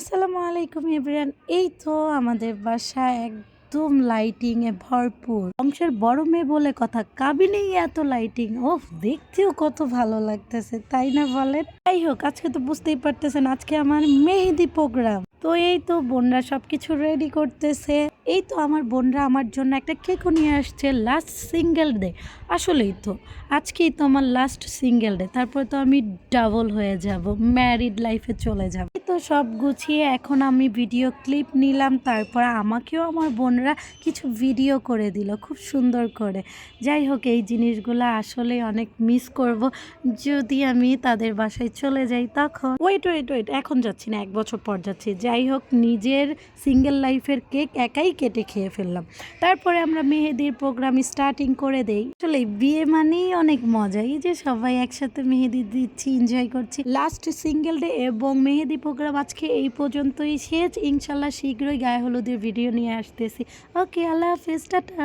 আসসালামু আলাইকুম এভরিওয়ান। এই তো আমাদের বাসায় একদম লাইটিং এ ভরপুর। বংশের বড় মেয়ে বলে কথা, কাবিনেই এত লাইটিং। ওহ, দেখতেও কত ভালো লাগতেছে, তাই না বলেন? যাই হোক, আজকে তো বুঝতেই পারতেছেন আজকে আমার মেহেদি প্রোগ্রাম। তো এই তো বোনরা সবকিছু রেডি করতেছে। এই তো আমার বোনরা আমার জন্য একটা কেকও নিয়ে আসছে, লাস্ট সিঙ্গেল ডে। আসলেই তো আজকেই তো আমার লাস্ট সিঙ্গেল ডে, তারপর তো আমি ডাবল হয়ে যাব, ম্যারিড লাইফে চলে যাব। তো সব গুছিয়ে এখন আমি ভিডিও ক্লিপ নিলাম, তারপর আমাকেও আমার বোনরা কিছু ভিডিও করে দিল খুব সুন্দর করে। যাই হোক, এই জিনিসগুলো আসলে অনেক মিস করব যদি আমি তাদের বাসায় চলে যাই। তখন ওয়েট ওয়েট ওয়েট এখন যাচ্ছি না, 1 বছর পর যাচ্ছি। যাই হোক, নিজের সিঙ্গেল লাইফের কেক একাই কেটে খেয়ে ফেললাম। তারপরে আমরা মেহেদির প্রোগ্রাম স্টার্টিং করে দেই। আসলে বিয়ে মানেই অনেক মজা, এই যে সবাই একসাথে মেহেদি দিচ্ছি, এনজয় করছি। লাস্ট সিঙ্গেল ডে এবং মেহেদি প্রোগ্রাম আজকে এই পর্যন্তই শেষ। ইনশাল্লাহ শীঘ্রই গায়ে হলুদের ভিডিও নিয়ে আসতেছি। ওকে, আল্লাহ হাফেজ, টাটা।